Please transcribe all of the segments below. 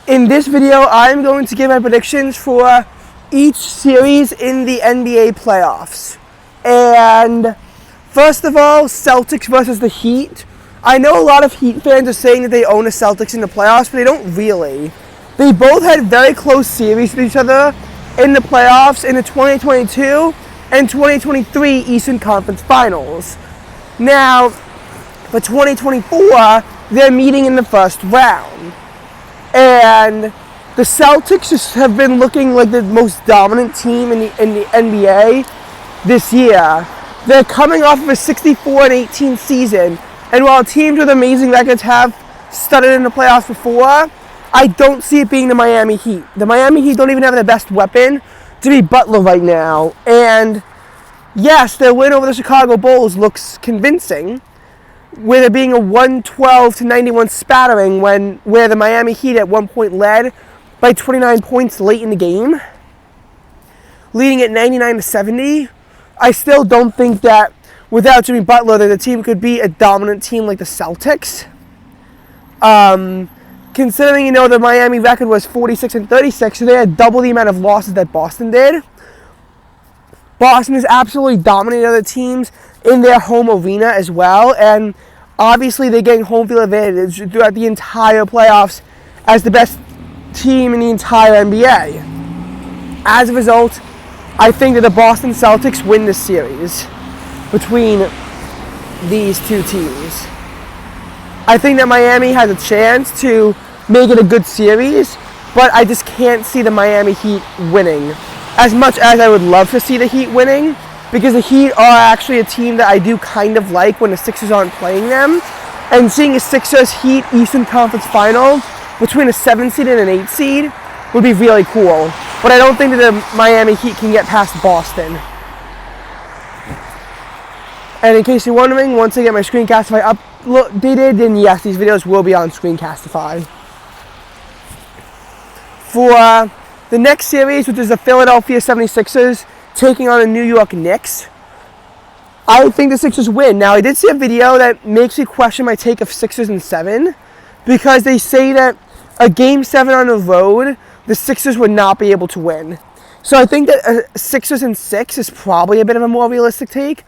In this video, I'm going to give my predictions for each series in the NBA playoffs. And first of all, Celtics versus the Heat. I know a lot of Heat fans are saying that they own the Celtics in the playoffs, but they don't really. They both had very close series with each other in the playoffs in the 2022 and 2023 Eastern Conference Finals. Now, for 2024, they're meeting in the first round. And the Celtics just have been looking like the most dominant team in the NBA this year. They're coming off of a 64-18 season, and while teams with amazing records have studded in the playoffs before, I don't see it being the Miami Heat. The Miami Heat don't even have their best weapon to be Butler right now. And yes, their win over the Chicago Bulls looks convincing, with it being a 112-91 spattering where the Miami Heat at one point led by 29 points late in the game, leading at 99-70. I still don't think that without Jimmy Butler that the team could be a dominant team like the Celtics. Considering, the Miami record was 46-36, so they had double the amount of losses that Boston did. Boston has absolutely dominated other teams in their home arena as well, and obviously they're getting home field advantage throughout the entire playoffs as the best team in the entire NBA. As a result, I think that the Boston Celtics win this series between these two teams. I think that Miami has a chance to make it a good series, but I just can't see the Miami Heat winning. As much as I would love to see the Heat winning, because the Heat are actually a team that I do kind of like when the Sixers aren't playing them. And seeing a Sixers-Heat Eastern Conference Final between a 7 seed and an 8 seed would be really cool. But I don't think that the Miami Heat can get past Boston. And in case you're wondering, once I get my Screencastify updated, then yes, these videos will be on Screencastify. For the next series, which is the Philadelphia 76ers taking on the New York Knicks, I think the Sixers win. Now, I did see a video that makes me question my take of Sixers in 7, because they say that a Game 7 on the road, the Sixers would not be able to win. So I think that a Sixers in 6 is probably a bit of a more realistic take,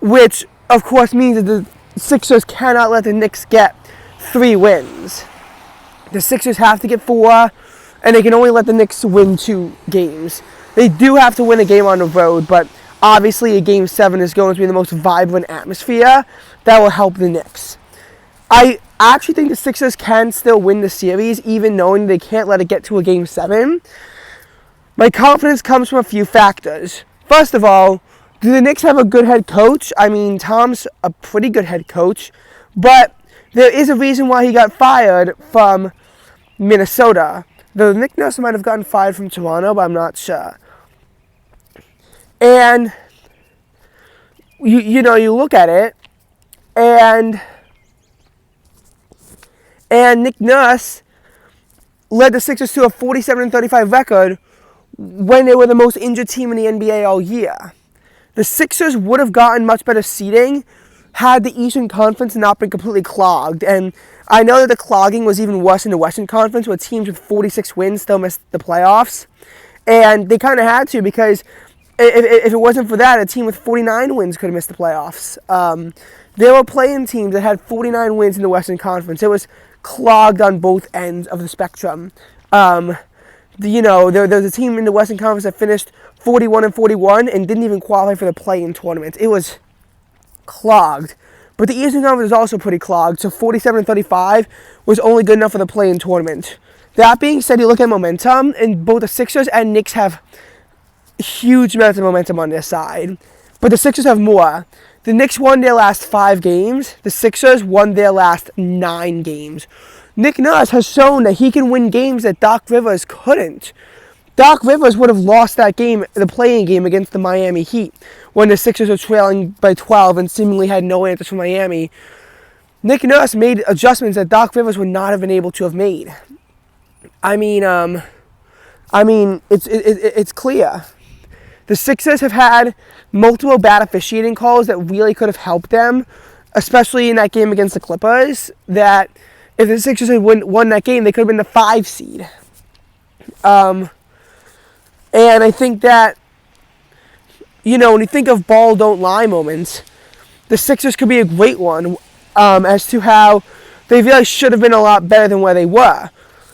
which, of course, means that the Sixers cannot let the Knicks get 3 wins. The Sixers have to get 4, and they can only let the Knicks win 2 games. They do have to win a game on the road, but obviously a Game 7 is going to be the most vibrant atmosphere that will help the Knicks. I actually think the Sixers can still win the series, even knowing they can't let it get to a Game 7. My confidence comes from a few factors. First of all, do the Knicks have a good head coach? I mean, Tom's a pretty good head coach, but there is a reason why he got fired from Minnesota. The Nick Nurse might have gotten fired from Toronto, but I'm not sure. And you look at it, and Nick Nurse led the Sixers to a 47-35 record when they were the most injured team in the NBA all year. The Sixers would have gotten much better seeding had the Eastern Conference not been completely clogged. And I know that the clogging was even worse in the Western Conference, where teams with 46 wins still missed the playoffs. And they kind of had to, because if it wasn't for that, a team with 49 wins could have missed the playoffs. There were playing teams that had 49 wins in the Western Conference. It was clogged on both ends of the spectrum. There was a team in the Western Conference that finished 41-41 and didn't even qualify for the play-in tournament. It was clogged. But the Eastern Conference is also pretty clogged, so 47-35 was only good enough for the play-in tournament. That being said, you look at momentum, and both the Sixers and Knicks have huge amounts of momentum on their side. But the Sixers have more. The Knicks won their last 5 games. The Sixers won their last 9 games. Nick Nurse has shown that he can win games that Doc Rivers couldn't. Doc Rivers would have lost that game, the play-in game against the Miami Heat, when the Sixers were trailing by 12 and seemingly had no answers from Miami. Nick Nurse made adjustments that Doc Rivers would not have been able to have made. I mean, it's clear. The Sixers have had multiple bad officiating calls that really could have helped them, especially in that game against the Clippers, that if the Sixers had won that game, they could have been the 5 seed. And I think that, when you think of ball don't lie moments, the Sixers could be a great one as to how they really should have been a lot better than where they were.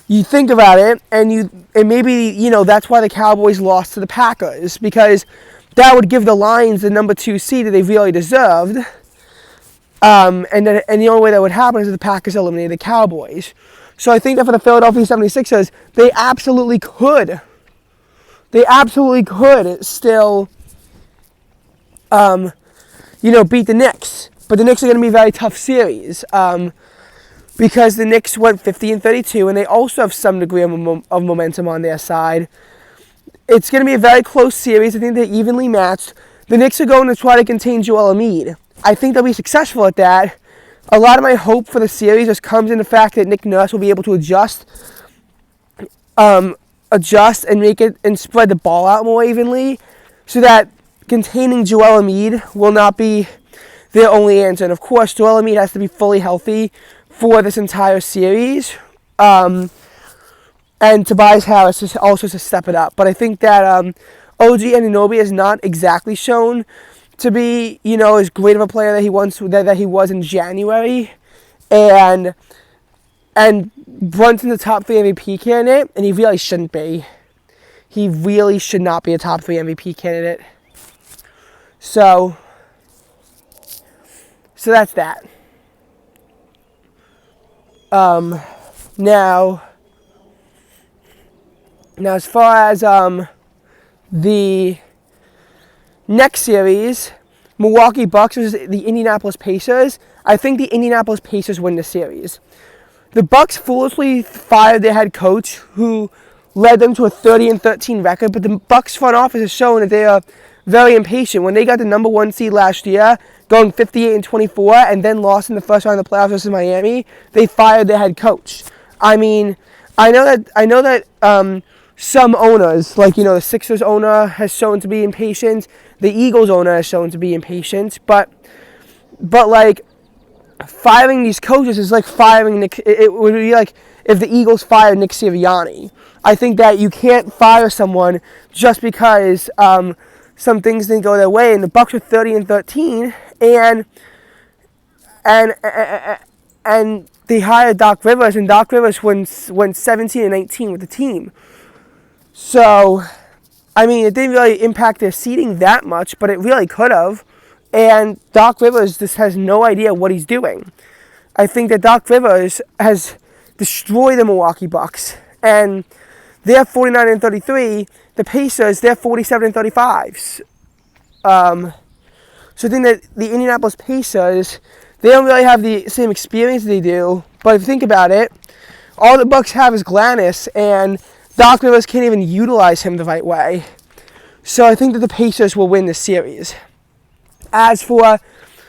You think about it, and maybe that's why the Cowboys lost to the Packers, because that would give the Lions the number 2 seed that they really deserved. And the only way that would happen is if the Packers eliminated the Cowboys. So I think that for the Philadelphia 76ers, they absolutely could still, beat the Knicks. But the Knicks are going to be a very tough series. Because the Knicks went 50-32, and they also have some degree of momentum on their side. It's going to be a very close series. I think they're evenly matched. The Knicks are going to try to contain Joel Embiid. I think they'll be successful at that. A lot of my hope for the series just comes in the fact that Nick Nurse will be able to adjust and make it and spread the ball out more evenly, so that containing Joel Embiid will not be their only answer. And of course, Joel Embiid has to be fully healthy for this entire series. And Tobias Harris is also to step it up. But I think that OG Anunoby is not exactly shown to be, as great of a player that he was in January. And Brunson's a top 3 MVP candidate, and he really shouldn't be. He really should not be a top 3 MVP candidate. So that's that. Now as far as the next series, Milwaukee Bucks versus the Indianapolis Pacers, I think the Indianapolis Pacers win the series. The Bucks foolishly fired their head coach, who led them to a 30-13 record, but the Bucks front office has shown that they are very impatient. When they got the number 1 seed last year, going 58-24, and then lost in the first round of the playoffs versus Miami, they fired their head coach. I mean, I know that some owners, like the Sixers owner has shown to be impatient, the Eagles owner has shown to be impatient, but like firing these coaches is like firing Nick. It would be like if the Eagles fired Nick Sirianni. I think that you can't fire someone just because some things didn't go their way, and the Bucks were 30-13, and they hired Doc Rivers, and Doc Rivers went 17-19 with the team. So, I mean, it didn't really impact their seeding that much, but it really could have. And Doc Rivers just has no idea what he's doing. I think that Doc Rivers has destroyed the Milwaukee Bucks, and they're 49-33. The Pacers, they're 47-35. So I think that the Indianapolis Pacers, they don't really have the same experience they do. But if you think about it, all the Bucks have is Giannis, and Doc Rivers can't even utilize him the right way. So I think that the Pacers will win this series. As for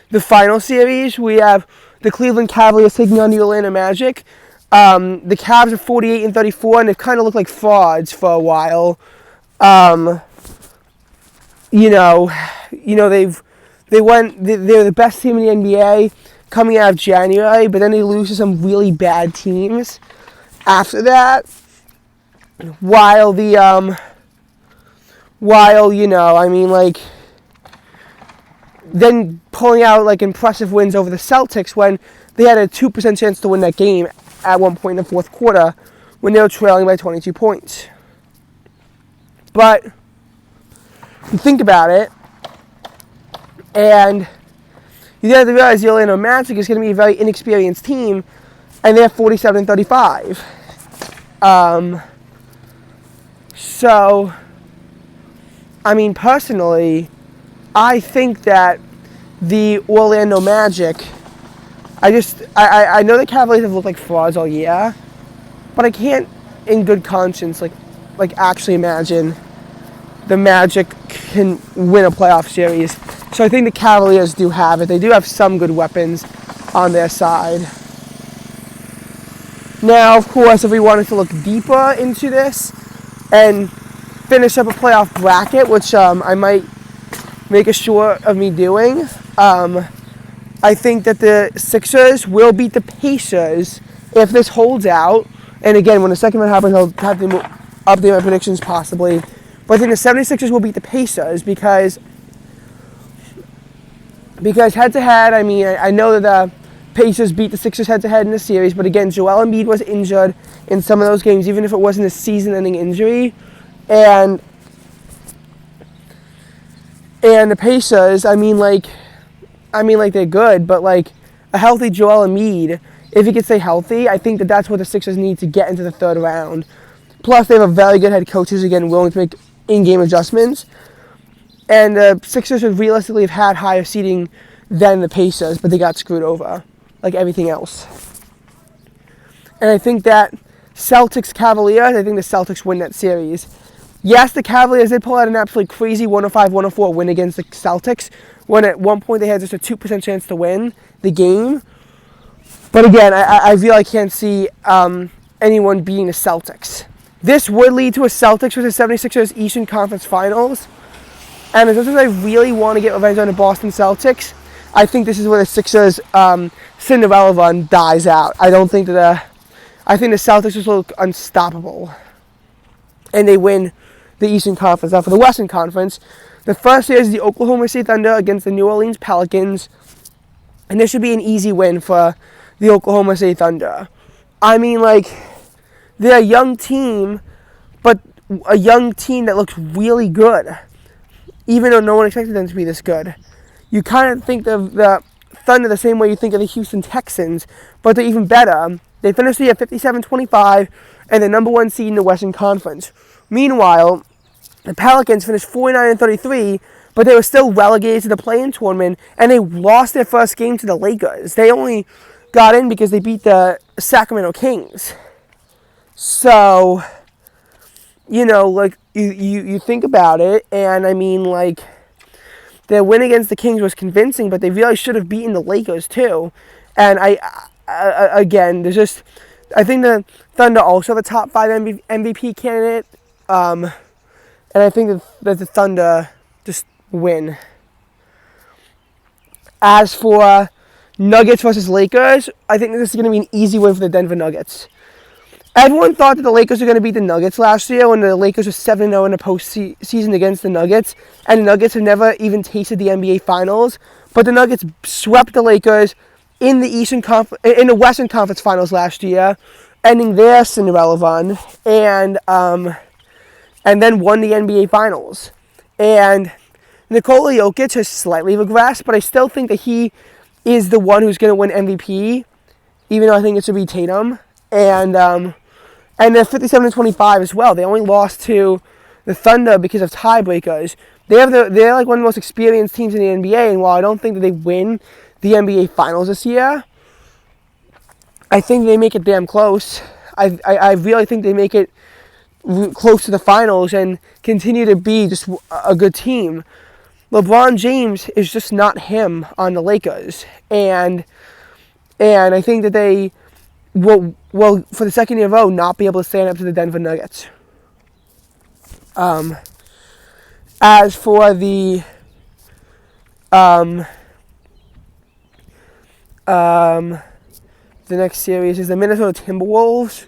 the final series, we have the Cleveland Cavaliers taking on the Orlando Magic. The Cavs are 48-34, and they've kind of looked like frauds for a while. They're the best team in the NBA coming out of January, but then they lose to some really bad teams after that. Then pulling out like impressive wins over the Celtics when they had a 2% chance to win that game at one point in the fourth quarter when they were trailing by 22 points. But you think about it, and you have to realize the Orlando Magic is going to be a very inexperienced team, and they're 47-35. So, I mean, personally, I think that the Orlando Magic, I know the Cavaliers have looked like frauds all year, but I can't, in good conscience, like actually imagine the Magic can win a playoff series. So I think the Cavaliers do have it. They do have some good weapons on their side. Now, of course, if we wanted to look deeper into this and finish up a playoff bracket, which I might make a short of me doing, I think that the Sixers will beat the Pacers if this holds out, and again, when the second round happens, I'll have to update my predictions possibly. But I think the 76ers will beat the Pacers because head-to-head, I mean, I know that the Pacers beat the Sixers head-to-head in the series, but again, Joel Embiid was injured in some of those games, even if it wasn't a season-ending injury. And the Pacers, I mean, they're good, but like a healthy Joel Embiid, if he could stay healthy, I think that's what the Sixers need to get into the third round. Plus, they have a very good head coach who's, again, willing to make in-game adjustments. And the Sixers would realistically have had higher seeding than the Pacers, but they got screwed over, like everything else. And I think that Celtics-Cavaliers, I think the Celtics win that series. Yes, the Cavaliers did pull out an absolutely crazy 105-104 win against the Celtics, when at one point they had just a 2% chance to win the game. But again, I really can't see anyone beating the Celtics. This would lead to a Celtics versus 76ers Eastern Conference Finals. And as much as I really want to get revenge on the Boston Celtics, I think this is where the Sixers Cinderella run dies out. I think the Celtics just look unstoppable. And they win the Eastern Conference. Now for the Western Conference, the first series is the Oklahoma City Thunder against the New Orleans Pelicans. And this should be an easy win for the Oklahoma City Thunder. I mean, like, they're a young team, but a young team that looks really good, even though no one expected them to be this good. You kind of think of the Thunder the same way you think of the Houston Texans, but they're even better. They finished the year 57-25, and the number one seed in the Western Conference. Meanwhile, the Pelicans finished 49-33, but they were still relegated to the play-in tournament, and they lost their first game to the Lakers. They only got in because they beat the Sacramento Kings. So, you know, like, you think about it, and I mean, like, their win against the Kings was convincing, but they really should have beaten the Lakers, too. And again, there's just, I think the Thunder also have a top 5 MVP candidate, and I think that the Thunder just win. As for Nuggets versus Lakers, I think this is going to be an easy win for the Denver Nuggets. Everyone thought that the Lakers were going to beat the Nuggets last year when the Lakers were 7-0 in the postseason against the Nuggets, and the Nuggets have never even tasted the NBA Finals. But the Nuggets swept the Lakers in the Western Conference Finals last year, ending their Cinderella run, and then won the NBA Finals. And Nikola Jokic has slightly regressed, but I still think that he is the one who's going to win MVP, even though I think it should be Tatum. And they're 57-25 as well. They only lost to the Thunder because of tiebreakers. They're like one of the most experienced teams in the NBA, and while I don't think that they win the NBA Finals this year, I think they make it damn close. I really think they make it close to the finals and continue to be just a good team. LeBron James is just not him on the Lakers, and I think that they will for the second year in a row not be able to stand up to the Denver Nuggets. As for the next series is the Minnesota Timberwolves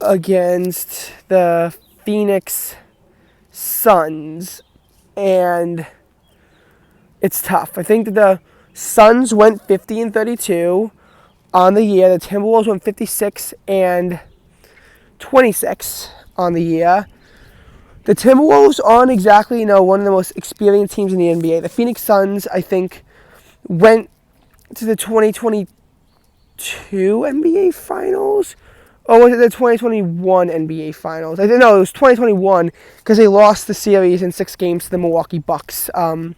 against the Phoenix Suns, and it's tough. I think that the Suns went 50-32 on the year. The Timberwolves went 56-26 on the year. The Timberwolves aren't exactly, one of the most experienced teams in the NBA. The Phoenix Suns, I think, went to the 2022 NBA Finals, or was it the 2021 NBA Finals? I don't know. It was 2021 because they lost the series in 6 games to the Milwaukee Bucks. In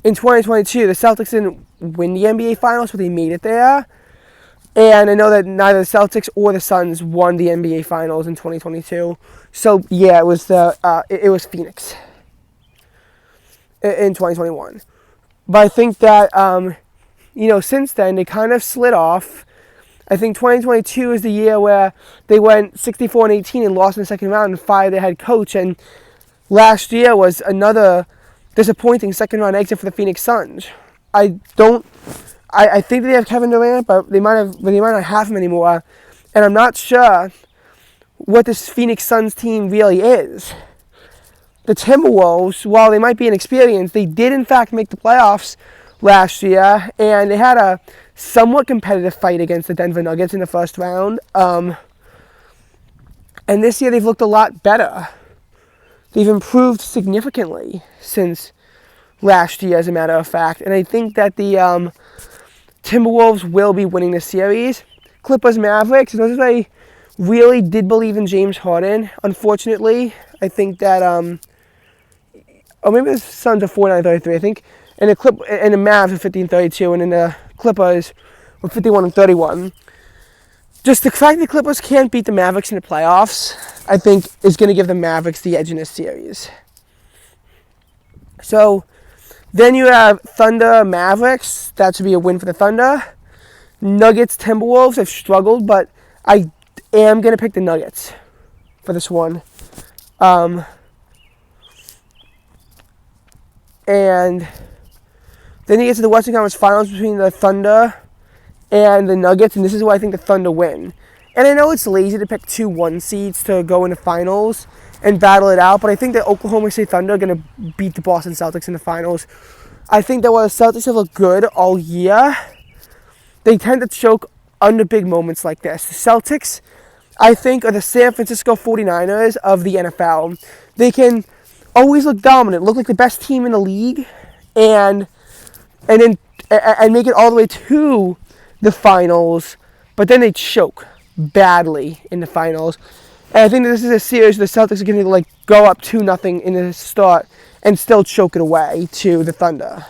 2022, the Celtics didn't win the NBA Finals, but they made it there. And I know that neither the Celtics or the Suns won the NBA Finals in 2022. So yeah, it was Phoenix in 2021. But I think that since then they kind of slid off. I think 2022 is the year where they went 64-18 and lost in the second round and fired their head coach. And last year was another disappointing second round exit for the Phoenix Suns. I I think they have Kevin Durant, but they might not have him anymore. And I'm not sure what this Phoenix Suns team really is. The Timberwolves, while they might be inexperienced, they did in fact make the playoffs last year, and they had a somewhat competitive fight against the Denver Nuggets in the first round. And this year they've looked a lot better. They've improved significantly since last year, as a matter of fact. And I think that the Timberwolves will be winning this series. Clippers, Mavericks, as much as I really did believe in James Harden, unfortunately, I think that, or maybe the Suns are 49-33, I think, and the Mavs are 15-32, and then the Clippers were 51-31. Just the fact that the Clippers can't beat the Mavericks in the playoffs, I think, is going to give the Mavericks the edge in this series. So then you have Thunder, Mavericks. That should be a win for the Thunder. Nuggets, Timberwolves. I've struggled, but I am going to pick the Nuggets for this one. And then you get to the Western Conference Finals between the Thunder and the Nuggets, and this is why I think the Thunder win. And I know it's lazy to pick 2 1 seeds to go into finals and battle it out, but I think that Oklahoma City Thunder are going to beat the Boston Celtics in the finals. I think that while the Celtics have looked good all year, they tend to choke under big moments like this. The Celtics, I think, are the San Francisco 49ers of the NFL. They can always look dominant, look like the best team in the league, and make it all the way to the finals, but then they choke badly in the finals. And I think that this is a series where the Celtics are going to go up 2-0 in the start and still choke it away to the Thunder.